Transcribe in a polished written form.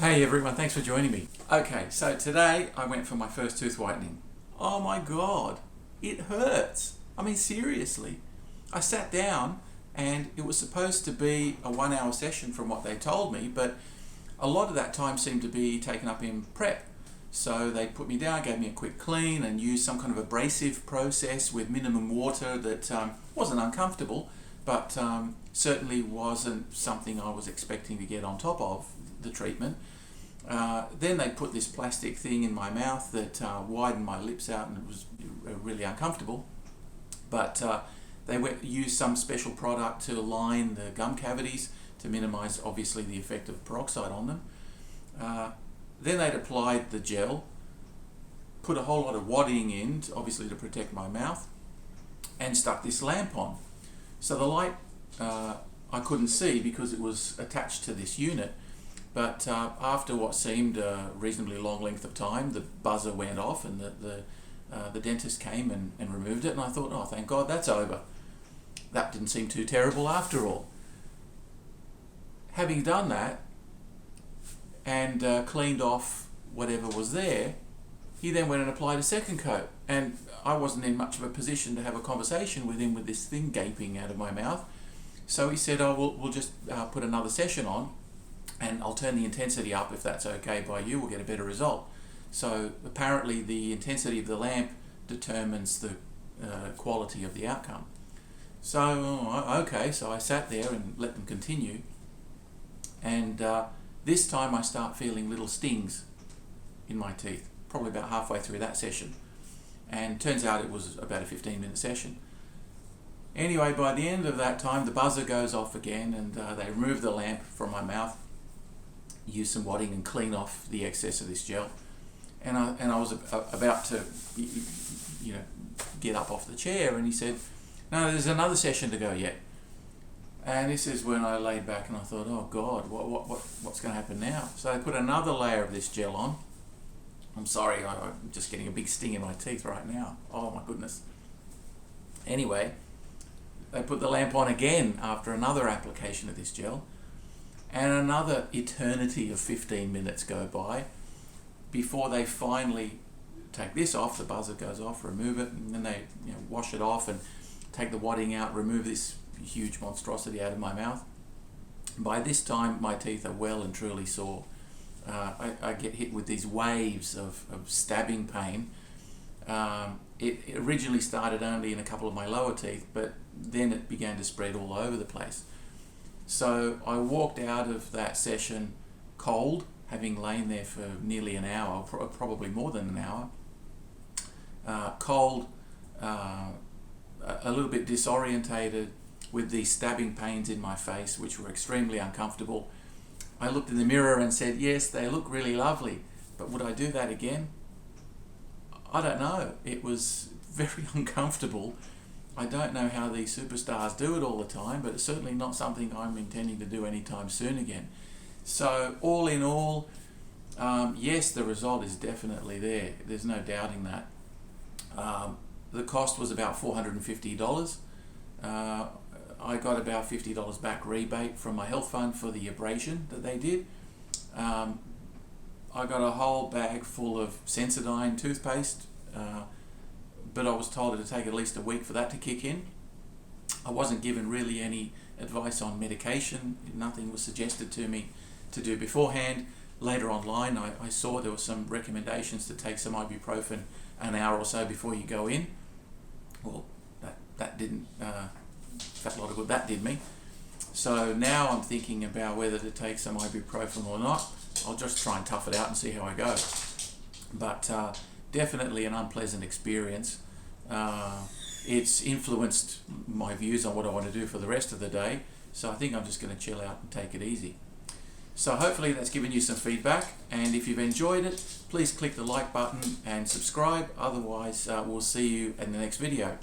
Hey everyone, thanks for joining me. Okay, so today I went for my first tooth whitening. Oh my god, it hurts. I mean, seriously. I sat down and it was supposed to be a 1 hour session from what they told me, but a lot of that time seemed to be taken up in prep. So they put me down, gave me a quick clean and used some kind of abrasive process with minimum water that wasn't uncomfortable, but certainly wasn't something I was expecting to get on top of the treatment. Then they put this plastic thing in my mouth that widened my lips out, and it was really uncomfortable. But they used some special product to line the gum cavities to minimize, obviously, the effect of peroxide on them. Then they'd applied the gel, put a whole lot of wadding in, obviously to protect my mouth, and stuck this lamp on. So the light I couldn't see because it was attached to this unit. But after what seemed a reasonably long length of time, the buzzer went off and the dentist came and removed it, and I thought, oh, thank God, that's over. That didn't seem too terrible after all. Having done that and cleaned off whatever was there, he then went and applied a second coat, and I wasn't in much of a position to have a conversation with him with this thing gaping out of my mouth. So he said, oh, we'll just put another session on, and I'll turn the intensity up if that's okay by you, we'll get a better result. So apparently the intensity of the lamp determines the quality of the outcome. So, okay, so I sat there and let them continue, and this time I start feeling little stings in my teeth, probably about halfway through that session. And turns out it was about a 15-minute session. Anyway, by the end of that time, the buzzer goes off again, and they remove the lamp from my mouth, use some wadding and clean off the excess of this gel. And I was about to, get up off the chair, and he said, no, there's another session to go yet. And this is when I laid back and I thought, oh God, what's going to happen now? So I put another layer of this gel on. I'm sorry, I'm just getting a big sting in my teeth right now. Oh my goodness. Anyway, they put the lamp on again after another application of this gel, and another eternity of 15 minutes go by before they finally take this off. The buzzer goes off, remove it, and then they wash it off and take the wadding out, remove this huge monstrosity out of my mouth. By this time, my teeth are well and truly sore. I get hit with these waves of stabbing pain. It originally started only in a couple of my lower teeth, but then it began to spread all over the place. So I walked out of that session cold, having lain there for nearly an hour, probably more than an hour. Cold, a little bit disorientated, with these stabbing pains in my face, which were extremely uncomfortable. I looked in the mirror and said, yes, they look really lovely, but would I do that again? I don't know. It was very uncomfortable. I don't know how these superstars do it all the time, but it's certainly not something I'm intending to do anytime soon again. So all in all, yes, the result is definitely there. There's no doubting that. The cost was about $450. I got about $50 back rebate from my health fund for the abrasion that they did. I got a whole bag full of Sensodyne toothpaste, but I was told it would take at least a week for that to kick in. I wasn't given really any advice on medication. Nothing was suggested to me to do beforehand. Later online, I saw there were some recommendations to take some ibuprofen an hour or so before you go in. Well, that didn't, felt a lot of good that did me. So now I'm thinking about whether to take some ibuprofen or not. I'll just try and tough it out and see how I go. But definitely an unpleasant experience. It's influenced my views on what I want to do for the rest of the day. So I think I'm just going to chill out and take it easy. So hopefully that's given you some feedback, and if you've enjoyed it, please click the like button and subscribe. Otherwise, we'll see you in the next video.